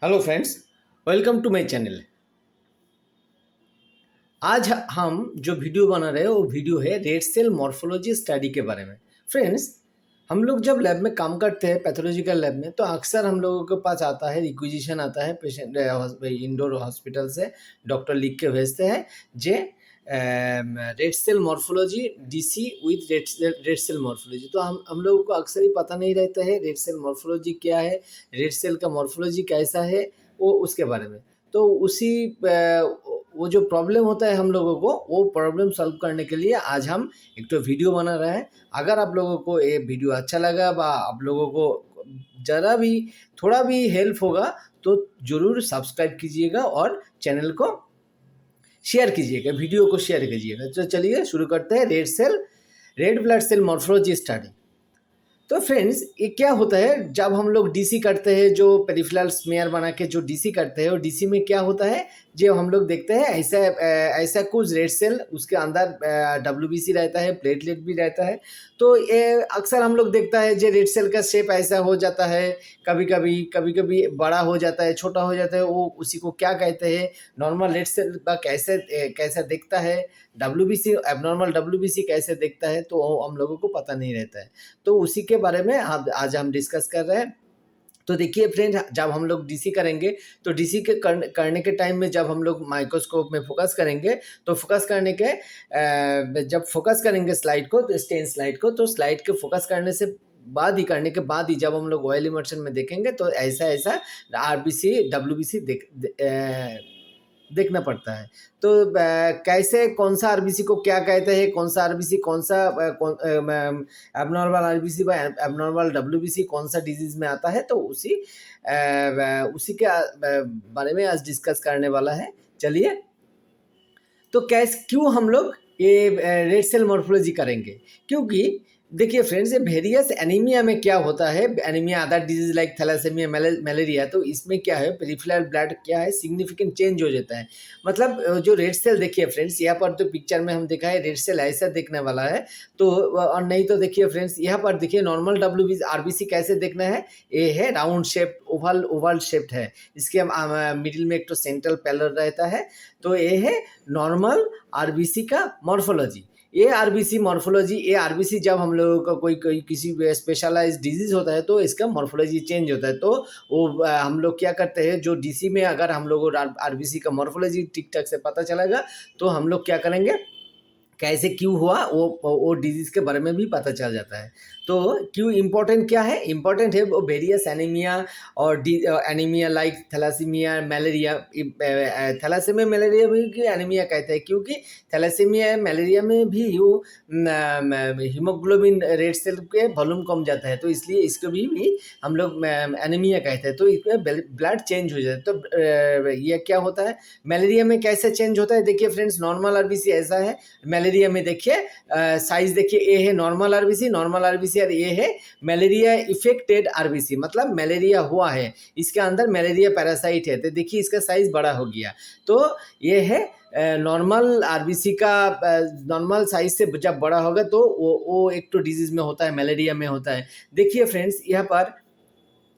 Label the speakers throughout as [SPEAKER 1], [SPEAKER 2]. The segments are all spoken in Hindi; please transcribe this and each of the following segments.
[SPEAKER 1] Hello friends, welcome to my channel. आज हम जो वीडियो बना रहे हैं वो वीडियो है रेड सेल मॉर्फोलॉजी स्टडी के बारे में। फ्रेंड्स, हम लोग जब लैब में काम करते हैं पैथोलॉजिकल लैब में, तो अक्सर हम लोगों के पास आता है रिक्विजिशन आता है पेशेंट इंडोर हॉस्पिटल से डॉक्टर लिख के भेजते हैं जे red cell morphology DC with red cell morphology. तो हम लोगों को अक्सर ही पता नहीं रहता है रेड सेल मॉर्फोलॉजी क्या है, रेड सेल का मॉर्फोलॉजी कैसा है, वो उसके बारे में। तो उसी वो जो प्रॉब्लम होता है हम लोगों को, वो प्रॉब्लम सॉल्व करने के लिए आज हम एक तो वीडियो बना रहे हैं। अगर आप लोगों को ये वीडियो अच्छा लगा बा आप लोगों को ज़रा भी थोड़ा भी हेल्प होगा तो ज़रूर सब्सक्राइब कीजिएगा और चैनल को शेयर कीजिएगा, वीडियो को शेयर कीजिएगा। तो चलिए शुरू करते हैं red blood cell morphology study. तो फ्रेंड्स, ये क्या होता है जब हम लोग डीसी करते हैं, जो पेरिफेरल स्मेयर बना के जो डीसी करते हैं, और डीसी में क्या होता है जो हम लोग देखते हैं ऐसा कुछ रेड सेल, उसके अंदर डब्ल्यूबीसी रहता है, प्लेटलेट भी रहता है। तो ये अक्सर हम लोग देखता है जो रेड सेल का शेप ऐसा हो जाता है, कभी कभी बड़ा हो जाता है, छोटा हो जाता है। वो उसी को क्या कहते हैं, नॉर्मल रेड सेल का कैसा दिखता है, डब्ल्यूबीसी एबनॉर्मल डब्ल्यूबीसी कैसे दिखता है, तो वो हम लोगों को पता नहीं रहता है। तो उसी के बारे में आज हम डिस्कस कर रहे हैं। तो देखिए फ्रेंड, जब हम लोग डीसी करेंगे तो डीसी के करने के टाइम में जब हम लोग माइक्रोस्कोप में फोकस करेंगे, तो फोकस करने के जब फोकस करेंगे स्लाइड को, तो स्टेन स्लाइड को, तो स्लाइड के फोकस करने के बाद ही जब हम लोग ऑयल इमर्शन में देखेंगे तो ऐसा ऐसा आरबीसी डब्ल्यूबीसी देखना पड़ता है। तो कैसे कौन सा आरबीसी को क्या कहते हैं, कौन सा आरबीसी कौन सा एबनॉर्मल आरबीसी व एबनॉर्मल डब्ल्यूबीसी कौन सा डिजीज में आता है, तो उसी के बारे में आज डिस्कस करने वाला है। चलिए, तो कैसे क्यों हम लोग ये रेड सेल मॉर्फोलॉजी करेंगे, क्योंकि देखिए फ्रेंड्स, ये वेरियस एनीमिया में क्या होता है, anaemia other disease like thalassaemia malaria, तो इसमें क्या है पेरिफेरल ब्लड क्या है सिग्निफिकेंट चेंज हो जाता है। मतलब जो रेड सेल देखिए फ्रेंड्स, यहाँ पर तो पिक्चर में हम देखा है रेड सेल ऐसा देखने वाला है। तो और नहीं तो देखिए फ्रेंड्स, यहाँ पर देखिए नॉर्मल डब्ल्यू आरबीसी कैसे देखना है, ये है राउंड शेप, ओवल शेप्ड है। इसके मिडिल में एक तो सेंट्रल पैलर रहता है। तो ये है नॉर्मल आरबीसी का मॉर्फोलॉजी। ये आरबीसी मॉर्फोलॉजी, ये आरबीसी जब हम लोगों का कोई किसी स्पेशलाइज्ड डिजीज होता है तो इसका मॉर्फोलॉजी चेंज होता है। तो वो हम लोग क्या करते हैं, जो डीसी में अगर हम लोगों को आरबीसी का मॉर्फोलॉजी ठीक ठाक से पता चलेगा, तो हम लोग क्या करेंगे, कैसे क्यों हुआ, वो डिजीज़ के बारे में भी पता चल जाता है। तो क्यों इम्पोर्टेंट क्या है, इम्पोर्टेंट है वो वेरियस एनीमिया और anaemia like thalassaemia malaria. Thalassaemia malaria भी की एनीमिया कहते हैं, क्योंकि थैलासीमिया मलेरिया में भी वो हीमोग्लोबिन रेड सेल के वॉल्यूम कम जाता है, तो इसलिए इसको भी हम लोग एनीमिया कहते हैं। तो इसमें ब्लड चेंज हो जाता है। तो ये क्या होता है, मलेरिया में कैसे चेंज होता है, देखिए फ्रेंड्स, नॉर्मल आरबीसी ऐसा है। मलेरिया में देखिए साइज देखिए, ये है नॉर्मल आरबीसी और ये है मलेरिया इफेक्टेड आरबीसी, मतलब मलेरिया हुआ है, इसके अंदर मलेरिया पैरासाइट है। तो देखिए इसका साइज बड़ा हो गया। तो ये है नॉर्मल आरबीसी का, नॉर्मल साइज से जब बड़ा होगा तो वो एक तो डिजीज में होता है, मलेरिया में होता है। देखिए फ्रेंड्स, यहाँ पर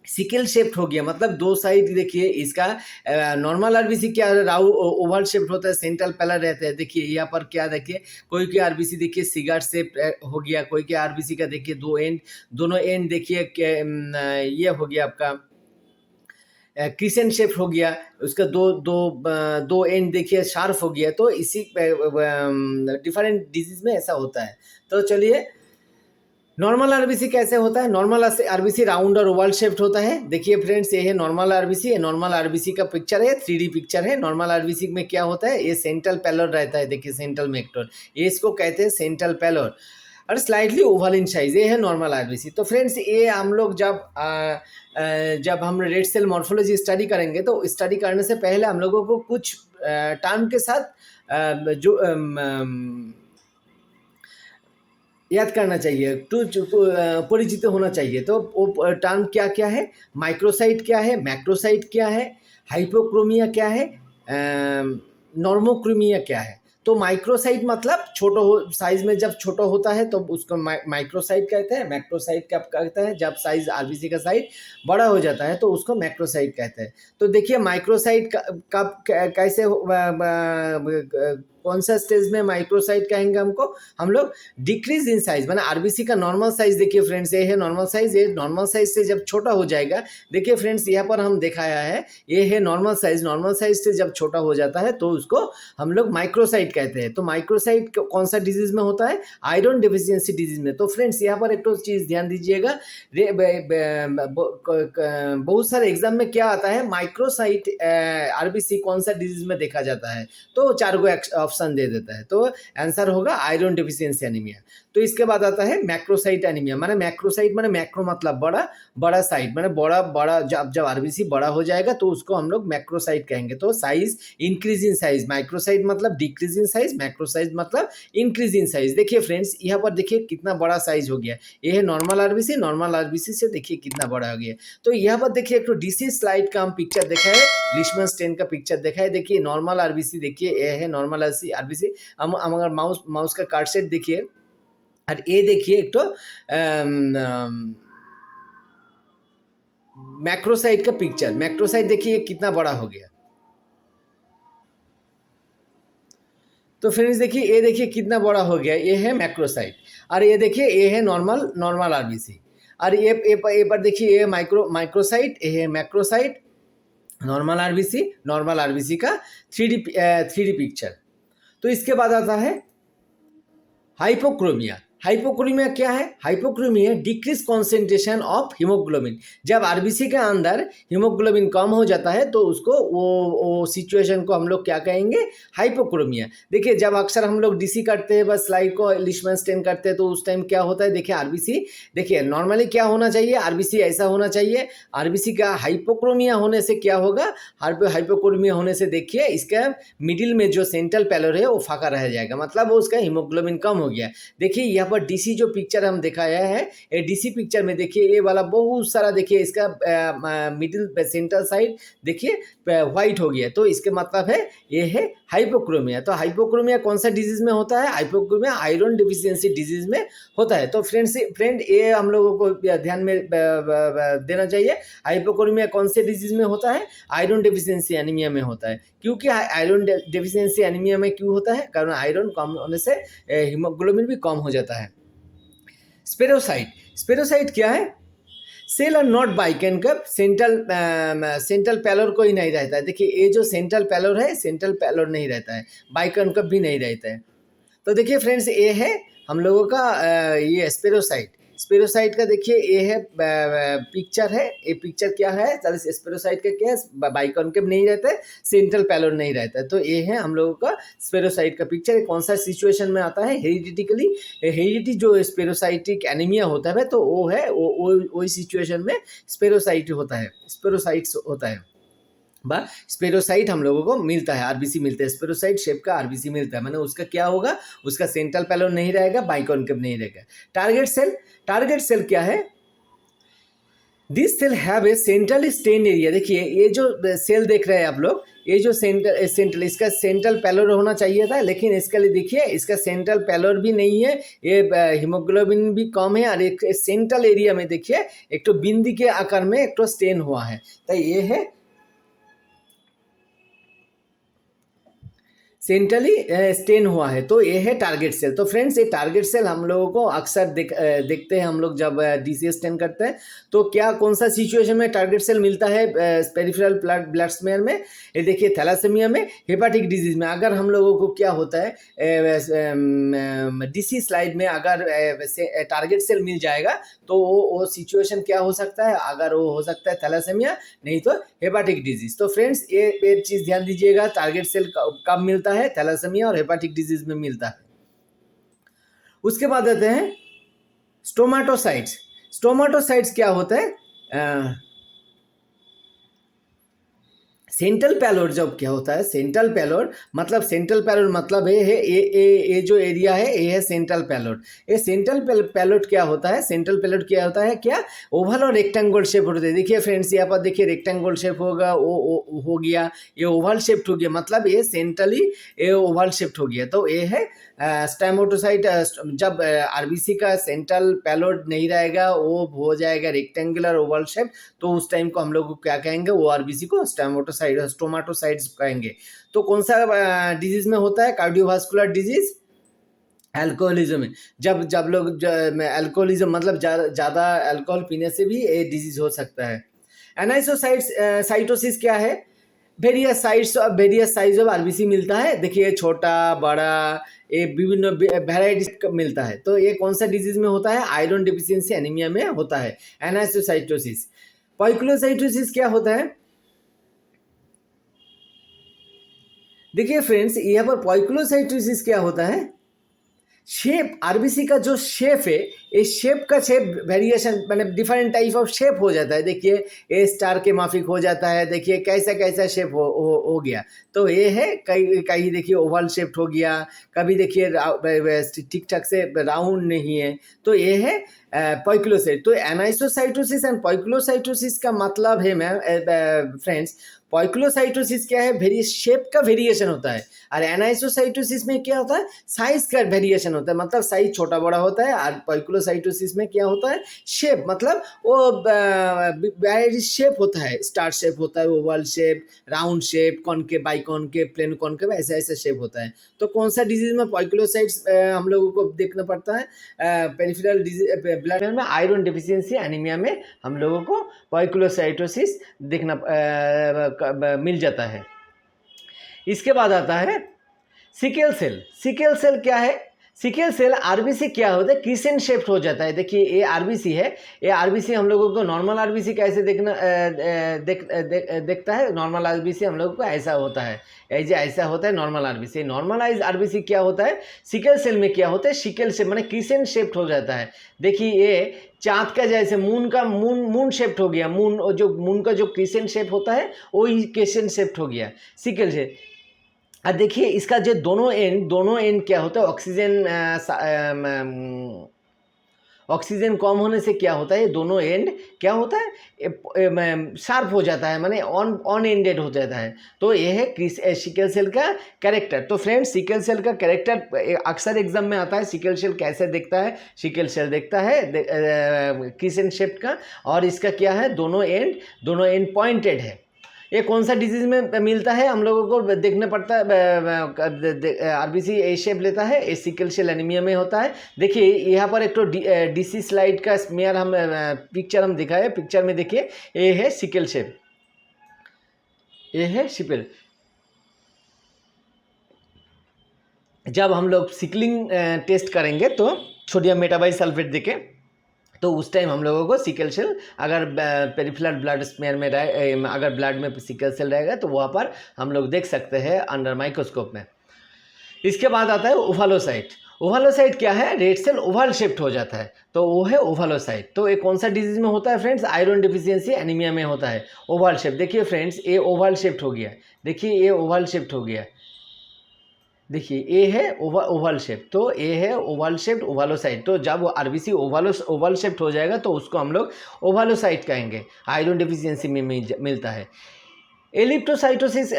[SPEAKER 1] सिकल शेप्ड हो गया, मतलब दो साइड देखिए इसका। नॉर्मल आरबीसी क्या राउ ओवल शेप्ड होता है, सेंट्रल पैलर रहता है। देखिए यहाँ पर क्या, देखिए कोई के आरबीसी देखिए सिगार शेप हो गया, कोई के आरबीसी का देखिए दोनों एंड देखिए ये हो गया आपका क्रिसेंट शेप हो गया, उसका दो एंड देखिए शार्प हो गया। तो इसी डिफरेंट डिजीज में ऐसा होता है। तो चलिए, नॉर्मल आरबीसी कैसे होता है, नॉर्मल आरबीसी राउंड और ओवल शेप्ड होता है। देखिए फ्रेंड्स, ये है नॉर्मल आरबीसी, नॉर्मल आरबीसी का पिक्चर है, 3D पिक्चर है। नॉर्मल आरबीसी में क्या होता है, ये सेंट्रल पैलर रहता है, देखिए सेंट्रल मेक्टर, ये इसको कहते हैं सेंट्रल पैलर, और स्लाइटली ओवल इन साइज, ये है नॉर्मल आरबीसी। तो फ्रेंड्स, ये हम लोग जब हम रेड सेल मॉर्फोलॉजी स्टडी करेंगे, तो स्टडी करने से पहले हम लोगों को कुछ टर्म के साथ जो याद करना चाहिए, परिचित होना चाहिए। तो वो टर्म क्या क्या है, माइक्रोसाइट क्या है, मैक्रोसाइट क्या है, हाइपोक्रोमिया क्या है, नॉर्मोक्रोमिया क्या है। तो माइक्रोसाइट मतलब छोटा हो साइज में जब छोटा होता है तो उसको माइक्रोसाइट कहते हैं। मैक्रोसाइट क्या कहते हैं जब साइज आरबीसी का साइज बड़ा हो जाता है तो उसको मैक्रोसाइट कहते हैं। तो देखिए माइक्रोसाइट कब कैसे कौन सा स्टेज में माइक्रोसाइट कहेंगे हमको, हम लोग डिक्रीज इन साइज माना आरबीसी का नॉर्मल साइज देखिए फ्रेंड्स, ये है नॉर्मल साइज। ये नॉर्मल साइज से जब छोटा हो जाएगा, देखिए फ्रेंड्स यहाँ पर हम दिखाया है, ये है नॉर्मल साइज। नॉर्मल साइज से जब छोटा हो जाता है तो उसको हम लोग माइक्रोसाइट कहते हैं। तो माइक्रोसाइट कौन सा डिजीज में होता है, आयरन डिफिशियंसी डिजीज में। तो फ्रेंड्स यहाँ पर एक तो चीज़ ध्यान दीजिएगा, बहुत सारे एग्जाम में क्या आता है, माइक्रोसाइट आरबीसी कौन सा डिजीज में देखा जाता है, तो 4 गो ऑप्शन दे देता है। तो आंसर होगा आयरन डिफिशियंसी एनीमिया। तो इसके बाद आता है मैक्रोसाइट एनीमिया। माने मैक्रोसाइट माने मैक्रो मतलब बड़ा, बड़ा साइट माने बड़ा जब आरबीसी बड़ा हो जाएगा तो उसको हम लोग मैक्रोसाइट कहेंगे। तो size increase in size, microsite मतलब डिक्रीज इन साइज, मैक्रोसाइट मतलब इंक्रीज इन साइज। देखिए फ्रेंड्स यहाँ पर देखिए कितना बड़ा साइज हो गया, ये है नॉर्मल आरबीसी। नॉर्मल आरबीसी से देखिए कितना बड़ा हो गया। तो यहाँ पर देखिए एक तो डीसी स्लाइड का हम पिक्चर देखा है, लिशमन स्टेन का पिक्चर देखा है। देखिए नॉर्मल आरबीसी देखिए, ये है नॉर्मल आरबीसी। हम अगर माउस का कार्ड सेट देखिए, और ये देखिए एक तो मैक्रोसाइट का पिक्चर। मैक्रोसाइट देखिए कितना बड़ा हो गया। तो फ्रेंड्स देखिए ये देखिए कितना बड़ा हो गया, ये है मैक्रोसाइट। और ये देखिए ये है नॉर्मल आरबीसी। और ये पर देखिए ये माइक्रोसाइट, ये है मैक्रोसाइट, नॉर्मल आरबीसी का 3D पिक्चर। तो इसके बाद आता है हाइपोक्रोमिया। हाइपोक्रोमिया क्या है, hypochromia decrease concentration of haemoglobin. जब आरबीसी के अंदर हीमोग्लोबिन कम हो जाता है तो उसको वो सिचुएशन को हम लोग क्या कहेंगे, हाइपोक्रोमिया। देखिए जब अक्सर हम लोग डीसी करते हैं, बस स्लाइड को लिशमन स्टेन करते हैं, तो उस टाइम क्या होता है, देखिए आरबीसी, देखिए नॉर्मली क्या होना चाहिए, आरबीसी ऐसा होना चाहिए। आरबीसी का हाइपोक्रोमिया होने से क्या होगा, हाइपोक्रोमिया होने से देखिए इसका मिडिल में जो सेंट्रल पैलोर है वो फाका रह जाएगा, मतलब वो उसका हीमोग्लोबिन कम हो गया। देखिए यहाँ पर डीसी जो पिक्चर हम दिखाया है, ये डीसी पिक्चर में देखिए ये वाला बहुत सारा देखिए इसका मिडिल सेंट्रल साइड देखिए व्हाइट हो गया। तो इसके मतलब है ये है हाइपोक्रोमिया। तो हाइपोक्रोमिया कौन सा डिजीज में होता है, हाइपोक्रोमिया आयरन डिफिशियंसी डिजीज में होता है। तो फ्रेंड ये हम लोगों को ध्यान में देना चाहिए, हाइपोक्रोमिया कौन से डिजीज में होता है, आयरन डिफिशियंसी एनीमिया में होता है। क्योंकि आयरन डिफिशियंसी एनीमिया में क्यों होता है, कारण आयरन कम होने से हीमोग्लोबिन भी कम हो जाता है। स्पेरोसाइट क्या है, सेल और नॉट बाइकैनकप, सेंट्रल पैलोर कोई नहीं रहता है। देखिए ये जो सेंट्रल पैलोर है, सेंट्रल पैलोर नहीं रहता है, बाइकैनकप भी नहीं रहता है। तो देखिए फ्रेंड्स ये है हम लोगों का ये स्पेरोसाइट का देखिए ये है पिक्चर है। ये पिक्चर क्या है, स्पेरोसाइट का क्या है, बाइकॉन्केव नहीं रहता है, सेंट्रल पैलोर नहीं रहता है। तो ये है हम लोगों का स्पेरोसाइट का पिक्चर। कौन सा सिचुएशन में आता है, हेरिडिटी जो स्पेरोसाइटिक एनीमिया होता है तो वो है वही सिचुएशन में स्पेरोसाइट्स होता है। स्पेरोसाइट हम लोगों को मिलता है, आरबीसी मिलता है, स्पेरोसाइट शेप का आरबीसी मिलता है। माने उसका क्या होगा, उसका सेंट्रल पैलोर नहीं रहेगा, बाइकॉन्केव नहीं रहेगा। टारगेट सेल क्या है, this cell have a central stain area. देखिए ये जो सेल देख रहे हैं आप लोग, ये जो सेंट्रल इसका सेंट्रल पैलोर होना चाहिए था, लेकिन इसके लिए देखिए इसका सेंट्रल पैलोर भी नहीं है, ये हीमोग्लोबिन भी कम है। और एक सेंट्रल एरिया में देखिए एक तो बिंदी के आकार में एक तो स्टेन हुआ है, तो ये है सेंट्रली स्टेन हुआ है। तो ये है टारगेट सेल। तो फ्रेंड्स ये टारगेट सेल हम लोगों को अक्सर देखते हैं, हम लोग जब डीसी स्टेन करते हैं तो क्या कौन सा सिचुएशन में टारगेट सेल मिलता है पेरिफेरल ब्लड स्मेयर में, ये देखिए थैलासेमिया में, हेपाटिक डिजीज में। अगर हम लोगों को क्या होता है डीसी स्लाइड में अगर टारगेट सेल मिल जाएगा तो वो सिचुएशन क्या हो सकता है, अगर वो हो सकता है थैलासेमिया, नहीं तो हेपाटिक डिजीज। तो फ्रेंड्स ये चीज़ ध्यान दीजिएगा, टारगेट सेल कब मिलता है, थैलासेमिया और हेपाटिक डिजीज में मिलता है। उसके बाद आते हैं स्टोमाटोसाइट्स क्या होता है, सेंट्रल पैलोड जब क्या होता है, सेंट्रल पैलोड मतलब ये जो एरिया है ये है सेंट्रल पैलोड। ये सेंट्रल पैलोड क्या होता है, सेंट्रल पैलोड क्या होता है, क्या ओवल और रेक्टेंगल शेप होते हैं। देखिए फ्रेंड्स यहाँ पर देखिए रेक्टेंगल शेप होगा, वो हो गया, ये ओवल शेप्ड हो गया, मतलब ये सेंट्रली ये ओवल शेप्ड हो गया। तो ये है स्टेमोटोसाइट। जब आरबीसी का सेंट्रल पैलोड नहीं रहेगा, वो हो जाएगा रेक्टेंगुलर ओवल शेप, तो उस टाइम को हम लोग को क्या कहेंगे, वो आरबीसी को स्टोमाटोसाइट्स कहेंगे। तो कौन सा डिजीज में होता है, कार्डियोवास्कुलर डिजीज, अल्कोहलिज्म में। जब लोग अल्कोहलिज्म मतलब ज़्यादा अल्कोहल पीने से भी ये डिजीज हो सकता है। साइटोसिस क्या है, वेरियस साइज ऑफ आरबीसी मिलता है। देखिए छोटा बड़ा ये विभिन्न वेराइटीज मिलता है। तो ये कौन सा डिजीज में होता है, आयरन डिफिशियंसी एनीमिया में होता है एनाइसोसाइटोसिस। पॉइक्लोसाइटोसिस क्या होता है, देखिए फ्रेंड्स यहाँ पर पॉइक्लोसाइटोसिस क्या होता है, शेप आरबीसी का जो शेप है, इस शेप का शेप वेरिएशन मतलब डिफरेंट टाइप ऑफ शेप हो जाता है। देखिए ए स्टार के माफिक हो जाता है, देखिए कैसा कैसा शेप हो गया। तो ये है कहीं देखिए ओवल शेप्ड हो गया, कभी देखिए ठीक ठाक से राउंड नहीं है। तो ये है पॉइक्लोसाइट। तो एनाइसोसाइटोसिस एंड पॉइक्लोसाइटोसिस का मतलब है मैम फ्रेंड्स, पॉइक्लोसाइटोसिस क्या है, शेप का वेरिएशन होता है, और एनाइसोसाइटोसिस में क्या होता है, साइज का वेरिएशन होता है, मतलब साइज छोटा बड़ा होता है। और पॉइक्लोसाइटोसिस में क्या होता है, शेप मतलब वो शेप होता है, स्टार शेप होता है, oval shape, round shape, concave biconcave, plane concave, ऐसा ऐसा शेप होता है। तो कौन सा डिजीज में पॉइक्लोसाइट्स हम लोगों को देखना पड़ता है, पेरिफेरल ब्लड में आयरन डिफिशियंसी एनीमिया में हम लोगों को पॉइक्लोसाइटोसिस देखना मिल जाता है। इसके बाद आता है सिकल सेल। सिकल सेल क्या है, सिकल सेल आरबीसी क्या होता है, क्रिसेंट शेप्ड हो जाता है। देखिए ये आरबीसी है, ये आरबीसी हम लोगों को नॉर्मल आरबीसी कैसे देखता है, नॉर्मल आरबीसी हम लोगों को ऐसा होता है, ऐसा होता है नॉर्मल आरबीसी। नॉर्मलाइज आरबीसी क्या होता है, सिकल सेल में क्या होता है, सिकल शेप माने क्रिसेंट शेप्ड हो जाता है। देखिए ये चाँद का जैसे मून शेप्ड हो गया, मून का जो क्रिसेंट शेप होता है वो क्रिसेंट शेप्ड हो गया सिकल शेप। और देखिए इसका जो दोनों एंड क्या होता है, ऑक्सीजन कम होने से क्या होता है, दोनों एंड क्या होता है, शार्प हो जाता है, माने ऑन एंडेड हो जाता है। तो ये है सिकल सेल का कैरेक्टर। तो फ्रेंड्स सिकल सेल का कैरेक्टर अक्सर एग्जाम में आता है, सिकल सेल कैसे दिखता है, सिकल सेल देखता है क्रिसेंट शेप का, और इसका क्या है, दोनों एंड पॉइंटेड है। ये कौन सा डिजीज में मिलता है, हम लोगों को देखना पड़ता है, आरबीसी ए शेप लेता है, ए सिकल सेल एनीमिया में होता है। देखिए यहाँ पर एक तो डीसी स्लाइड का स्मेयर हम पिक्चर हम दिखाए, पिक्चर में देखिए ये है सिकल शेप, ये है सिकल। जब हम लोग सिकलिंग टेस्ट करेंगे तो सोडियम मेटाबाइसल्फेट देके, तो उस टाइम हम लोगों को सिकल सेल, अगर पेरिफेरल ब्लड स्मेयर में अगर ब्लड में सिकल सेल रहेगा तो वहाँ पर हम लोग देख सकते हैं अंडर माइक्रोस्कोप में। इसके बाद आता है ओवालोसाइट। ओवालोसाइट क्या है, रेड सेल ओवल शेप्ड हो जाता है, तो वो है ओवालोसाइट। तो ये कौन सा डिजीज में होता है फ्रेंड्स, आयरन डिफिशियंसी एनीमिया में होता है, ओवल शेप। देखिए फ्रेंड्स ये ओवल शेप्ड हो गया, देखिए ये ओवल शेप्ड हो गया, देखिए ये है ओवल शेप। तो ये है ओवल शेप्ड ओवालोसाइट। तो जब आरबीसी ओवल शेप्ड हो जाएगा तो उसको हम लोग ओवालोसाइट कहेंगे, आयरन डिफिशियंसी में मिलता है। एलिप्टोसाइटोसिस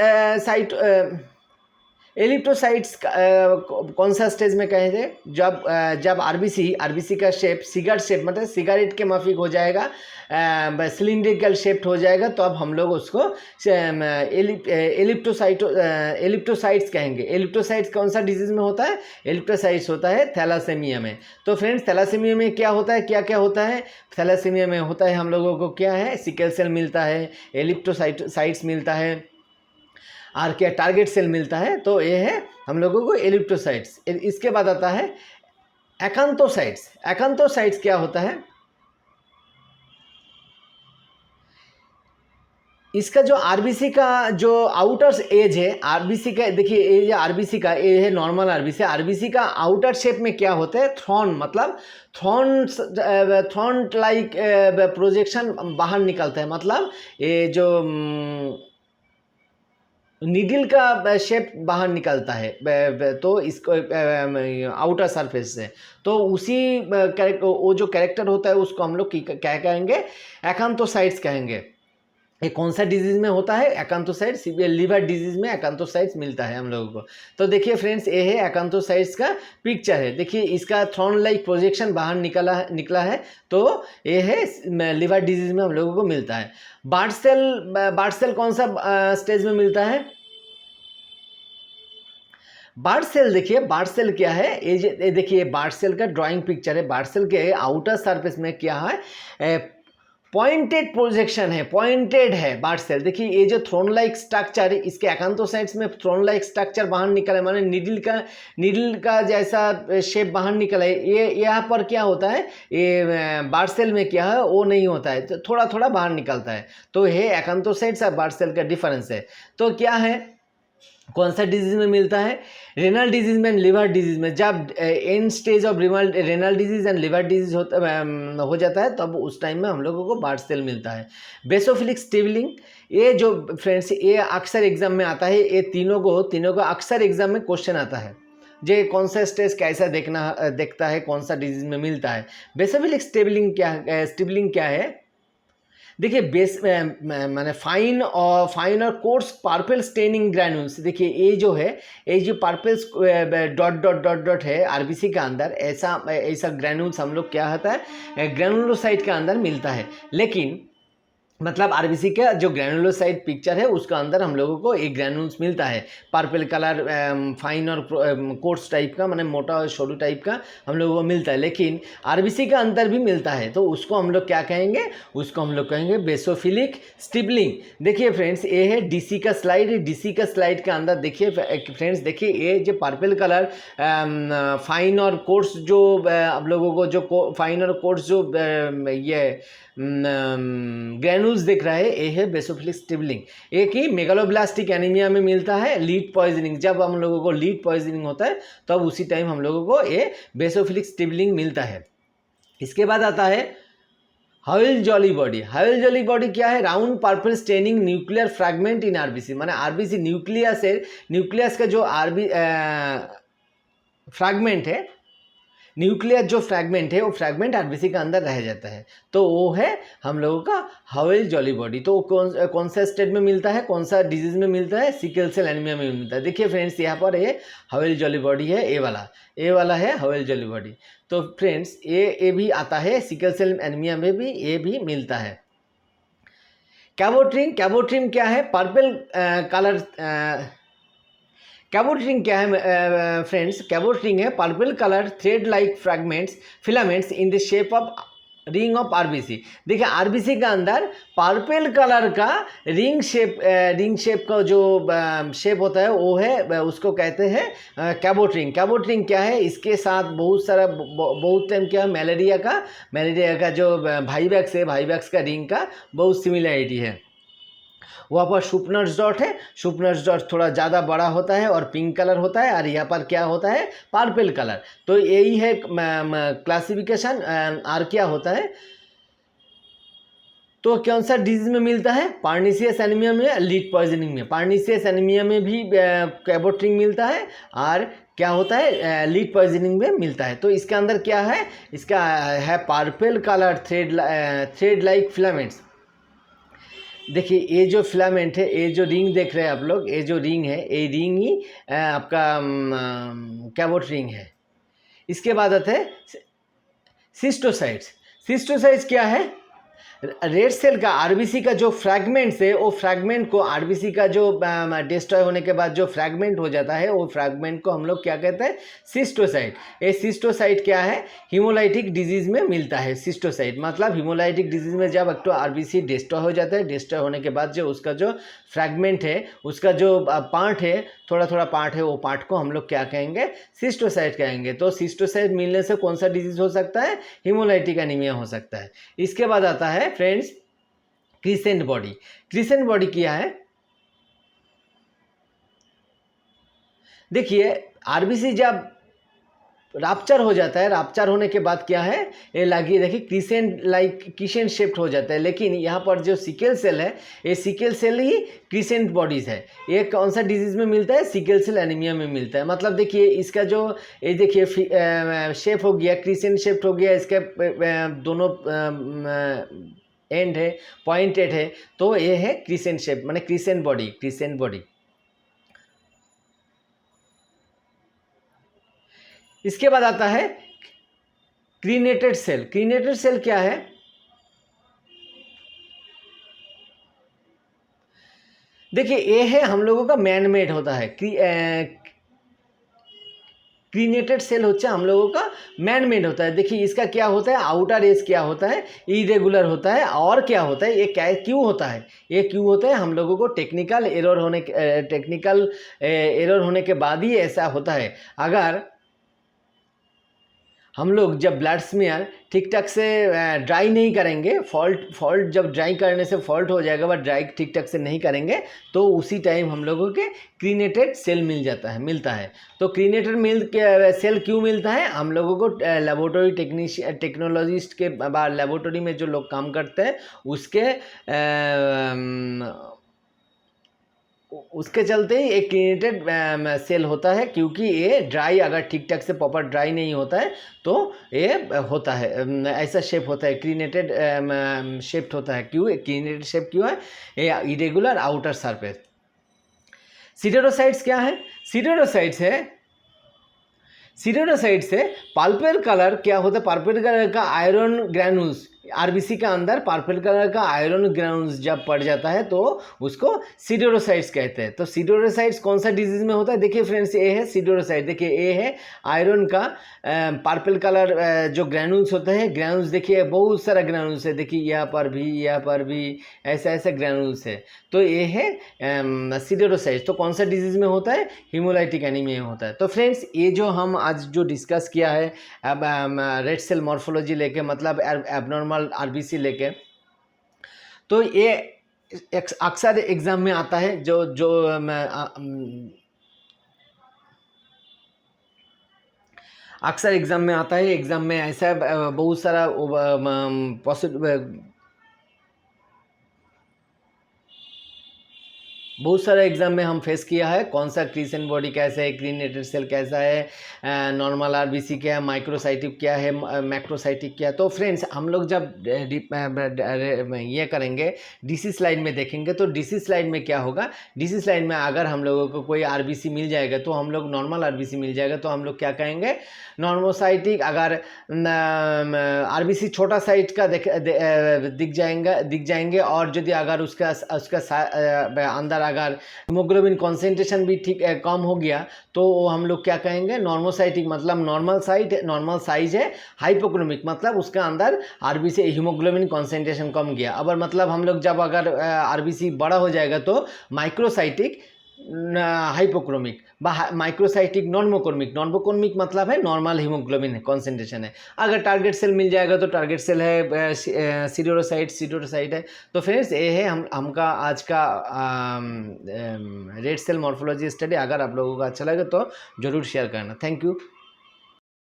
[SPEAKER 1] एलिप्टोसाइट्स कौन सा स्टेज में कहे थे, जब आरबीसी का शेप सिगरेट शेप मतलब सिगरेट के माफिक हो जाएगा, सिलिंड्रिकल शेप्ड हो जाएगा, तो अब हम लोग उसको एलिप्टोसाइट्स कहेंगे। एलिप्टोसाइट्स कौन सा डिजीज में होता है, एलिप्टोसाइट्स होता है थैलासेमिया में। तो फ्रेंड्स थैलासेमिया में क्या होता है, क्या क्या होता है, थैलासेमिया में होता है हम लोगों को क्या है, सिकल सेल मिलता है, एलिप्टोसाइट्स मिलता है, और क्या टारगेट सेल मिलता है। तो ये है हम लोगों को एलिप्टोसाइट्स। इसके बाद आता है एकांथोसाइट्स। एकांथोसाइट्स क्या होता है, इसका जो आरबीसी का जो आउटर एज है, आरबीसी का देखिए एज आरबीसी का ये है नॉर्मल आरबीसी। आरबीसी का आउटर शेप में क्या होता है, थ्रॉन मतलब थ्रॉन लाइक प्रोजेक्शन बाहर निकलता है, मतलब ये जो नीडल का शेप बाहर निकलता है तो इसको आउटर सरफेस से, तो उसी वो जो कैरेक्टर होता है उसको हम लोग क्या कहेंगे, एकांथोसाइट्स कहेंगे। ये कौन सा डिजीज में होता है, एकांथोसाइट्स, लीवर डिजीज में एकांथोसाइट्स मिलता है हम लोगों को। तो देखिए फ्रेंड्स, ये है एकांथोसाइट्स का पिक्चर है। देखिए इसका थ्रॉन लाइक प्रोजेक्शन बाहर निकला है, तो ये है लीवर डिजीज में हम लोगों को मिलता है। बार्ट सेल कौन सा स्टेज में मिलता है? बार्ट सेल, देखिए बार्ट सेल क्या है, ये देखिए बार्ट सेल का ड्राइंग पिक्चर है। बार्ट सेल के आउटर सरफेस में क्या है, पॉइंटेड प्रोजेक्शन है, पॉइंटेड है बार्ट सेल। देखिए ये जो थ्रोन लाइक स्ट्रक्चर, इसके एकांथोसाइट्स में थ्रोन लाइक स्ट्रक्चर बाहर निकला है, माने नीडल का जैसा शेप बाहर निकला है। ये यहाँ पर क्या होता है, ये बार्ट सेल में क्या है वो नहीं होता है, तो थोड़ा थोड़ा बाहर निकलता है। तो ये एकांथोसाइट्स और बार्ट सेल का डिफरेंस है। तो क्या है, कौन सा डिजीज में मिलता है? रेनल डिजीज में, लिवर डिजीज में। जब and stage of renal disease and liver disease हो जाता है, तब उस टाइम में हम लोगों को बार्ट सेल मिलता है। बेसोफिलिक स्टिबलिंग, ये जो फ्रेंड्स ये अक्सर एग्जाम में आता है, ये तीनों को अक्सर एग्जाम में क्वेश्चन आता है। जे कौन सा स्टेज कैसा देखता है, कौन सा डिजीज में मिलता है। बेसोफिलिक स्टिबलिंग क्या है? देखिए माने फाइन और कोर्स पर्पल स्टेनिंग ग्रैन्यूल्स। देखिए ये जो है, ये जो पर्पल डॉट है आरबीसी का अंदर, ऐसा ग्रैन्यूल्स हम लोग क्या होता है, ग्रैनुलोसाइट के अंदर मिलता है। लेकिन मतलब आरबीसी का जो ग्रैनुलोसाइट पिक्चर है उसका अंदर हम लोगों को एक ग्रैनुल्स मिलता है, पर्पल कलर, फाइन और कोर्स टाइप का, माने मोटा और शोरू टाइप का हम लोगों को मिलता है। लेकिन आरबीसी का अंदर भी मिलता है, तो उसको हम लोग क्या कहेंगे, उसको हम लोग कहेंगे बेसोफिलिक स्टिबलिंग। देखिए फ्रेंड्स, ये है डीसी का स्लाइड। डीसी का स्लाइड के अंदर देखिए फ्रेंड्स, देखिए ये जो पर्पल कलर फाइन और कोर्स जो आप लोगों को जो फाइन और कोर्स जो ये ग्रैनुल्स दिख रहा है, ये है बेसोफिलिक स्टिबलिंग। एक ही मेगालोब्लास्टिक एनीमिया में मिलता है लीड पॉइजनिंग। जब हम लोगों को लीड पॉइजनिंग होता है, तब उसी टाइम हम लोगों को ये बेसोफिलिक स्टिबलिंग मिलता है। इसके बाद आता है हवेल जॉली बॉडी। हवेल जॉली बॉडी क्या है? Round purple staining nuclear fragment in RBC. माने आरबीसी न्यूक्लियस का जो फ्रैगमेंट है, न्यूक्लियस जो फ्रैगमेंट है, वो फ्रैगमेंट आरबीसी का अंदर रह जाता है, तो वो है हम लोगों का हवेल जॉली बॉडी। तो कौन सा स्टेट में मिलता है, कौन सा डिजीज में मिलता है? सिकल सेल एनीमिया में मिलता है। देखिए फ्रेंड्स, यहाँ पर ये हवेल जॉली बॉडी है, ए वाला है हवेल जॉली बॉडी। तो फ्रेंड्स, ये भी आता है, सिकल सेल एनीमिया में भी ये भी मिलता है। कैबोट्रिन क्या है? Purple colour. कैबोट्रिंग क्या है फ्रेंड्स? कैबोट्रिंग है purple colour thread like filaments in the shape of ring of RBC. देखिए आरबीसी का अंदर पर्पल कलर का रिंग शेप का जो शेप होता है, वो है, उसको कहते हैं कैबोट्रिंग। कैबोट्रिंग क्या है? इसके साथ बहुत टाइम क्या है, मलेरिया का जो भाईवैक्स का रिंग का बहुत सिमिलरिटी है। वहाँ पर शुपनर्स डॉट है, शुपनर्स डॉट थोड़ा ज़्यादा बड़ा होता है और पिंक कलर होता है, और यहाँ पर क्या होता है, पर्पल कलर। तो यही है क्लासिफिकेशन। और क्या होता है, तो कौन सा डिजीज में मिलता है? पार्नीसियस एनीमिया में, लीड पॉइजनिंग में। पार्नीसियस एनीमिया में भी कैबोट्रिंग मिलता है, और क्या होता है, लीड पॉइजनिंग में मिलता है। तो इसके अंदर क्या है, इसका है purple colour thread like filaments. देखिए ये जो फिलामेंट है, ये जो रिंग देख रहे हैं आप लोग, ये जो रिंग है, ये रिंग ही आपका कैबोट रिंग है। इसके बाद आता है सिस्टोसाइट्स। सिस्टोसाइट्स क्या है? रेड सेल का आरबीसी का जो फ्रैगमेंट्स है, वो फ्रैगमेंट को आरबीसी का जो डिस्ट्रॉय होने के बाद जो फ्रैगमेंट हो जाता है, वो फ्रैगमेंट को हम लोग क्या कहते हैं, सिस्टोसाइट। ये सिस्टोसाइट क्या है? हीमोलाइटिक डिजीज में मिलता है सिस्टोसाइट। मतलब हीमोलाइटिक डिजीज में जब एक तो आरबीसी डिस्ट्रॉय हो जाता है, डिस्ट्रॉय होने के बाद जो उसका जो फ्रैगमेंट है, उसका जो पार्ट है, थोड़ा थोड़ा पार्ट है, वो पार्ट को हम लोग क्या कहेंगे, सिस्टोसाइट कहेंगे। तो सिस्टोसाइट मिलने से कौन सा डिजीज हो सकता है? हीमोलाइटिक एनीमिया हो सकता है। इसके बाद आता है friends crescent body. Crescent body क्या है? देखिए आरबीसी जब रैप्चर हो जाता है। रैप्चर होने के बाद क्या है, ये लगी देखिए क्रिसेंट क्रिसेंट शेप्ड हो जाता है। लेकिन यहाँ पर जो सिकल सेल है, ये सिकल सेल ही क्रिसेंट बॉडीज है। ये कौन सा डिजीज में मिलता है, सिकल सेल एनीमिया में मिलता है। मतलब देखिए इसका जो ये देखिए शेप हो गया, क्रिसेंट शेप्ड हो गया, इसके दोनों एंड है पॉइंटेड है, तो ये है क्रिसेंट शेप, माने क्रिसेंट बॉडी, क्रिसेंट बॉडी। इसके बाद आता है क्रीनेटेड सेल। क्रीनेटेड सेल क्या है, देखिए ये है हम लोगों का मैन मेड होता है। क्रीनेटेड सेल होता है हम लोगों का मैन मेड होता है। देखिए इसका क्या होता है, आउटर एज क्या होता है, इरेगुलर होता है। और क्या होता है, ये क्या क्यों होता है, ये क्यों होता है, हम लोगों को टेक्निकल एरर होने के बाद ही ऐसा होता है। अगर हम लोग जब ब्लड स्मीयर ठीक ठाक से ड्राई नहीं करेंगे, फॉल्ट जब ड्राई करने से फॉल्ट हो जाएगा, बट ड्राई ठीक ठाक से नहीं करेंगे, तो उसी टाइम हम लोगों के क्रीनेटेड सेल मिलता है। तो क्रीनेटेड सेल क्यों मिलता है, हम लोगों को लेबोरेटरी टेक्नोलॉजिस्ट के लेबोरेटरी में जो लोग काम करते हैं उसके चलते ही एक क्रीनेटेड सेल होता है, क्योंकि ये ड्राई अगर ठीक ठाक से प्रॉपर ड्राई नहीं होता है तो ये होता है, ऐसा शेप होता है, क्रीनेटेड शेप्ड होता है। क्यों क्रीनेटेड शेप क्यों है, ये इरेगुलर आउटर सरफेस। सिडेरोसाइट्स क्या है, सिडेरोसाइट्स से पर्पल कलर क्या होता है, पर्पल कलर का आयरन ग्रैन्यूल्स, आरबीसी का अंदर पर्पल कलर का आयरन ग्रैन्यूल्स जब पड़ जाता है तो उसको सिडेरोसाइट्स कहते हैं। तो सिडेरोसाइट्स कौन सा डिजीज में होता है, देखिए फ्रेंड्स ये है सिडेरोसाइट, देखिए ये है आयरन का पर्पल कलर जो ग्रैन्यूल्स होते हैं, ग्रैन्यूल्स देखिए बहुत सारा ग्रैन्यूल्स है, देखिए यहाँ पर भी ऐसे ग्रैन्यूल्स है। तो ये है सिडेरोसाइट्स। तो कौन सा डिजीज में होता है, हीमोलाइटिक एनीमिया में होता है। तो फ्रेंड्स ये जो हम आज जो डिस्कस किया है अब रेड सेल मॉर्फोलॉजी लेके, मतलब एबनॉर्मल आरबीसी लेके, तो ये अक्सर एग्जाम में आता है। अक्सर एग्जाम में आता है, एग्जाम में ऐसा बहुत सारा बहुत सारे एग्जाम में हम फेस किया है, कौन सा क्रिसेंट बॉडी कैसा है, क्रीनेटेड सेल कैसा है, नॉर्मल आरबीसी क्या है, माइक्रोसाइटिक क्या है, मैक्रोसाइटिक क्या है। तो फ्रेंड्स हम लोग जब ये करेंगे डीसी स्लाइड में देखेंगे, तो डीसी स्लाइड में क्या होगा, डीसी स्लाइड में अगर हम लोगों को कोई आरबीसी मिल जाएगा, तो हम लोग नॉर्मल आरबीसी मिल जाएगा तो हम लोग क्या कहेंगे, नॉर्मोसाइटिक। अगर आरबीसी छोटा साइज का दिख जाएंगे और यदि अगर उसका अंदर अगर हीमोग्लोबिन कॉन्सेंट्रेशन भी ठीक कम हो गया, तो हम लोग क्या कहेंगे, नॉर्मोसाइटिक, मतलब नॉर्मल साइज है, हाइपोक्रोमिक मतलब उसका अंदर आरबीसी हीमोग्लोबिन कॉन्सेंट्रेशन कम गया। अब मतलब हम लोग जब अगर आरबीसी बड़ा हो जाएगा तो माइक्रोसाइटिक हाइपोक्रोमिक বা माइक्रोसाइटिक नॉर्मोक्रोमिक मतलब है नॉर्मल हीमोग्लोबिन कॉन्सेंट्रेशन है। अगर टारगेट सेल मिल जाएगा तो टारगेट सेल है सिडेरोसाइट है। तो फ्रेंड्स ये है हमका आज का रेड सेल मॉर्फोलॉजी स्टडी। अगर आप लोगों को अच्छा लगे तो ज़रूर शेयर करना। Thank you.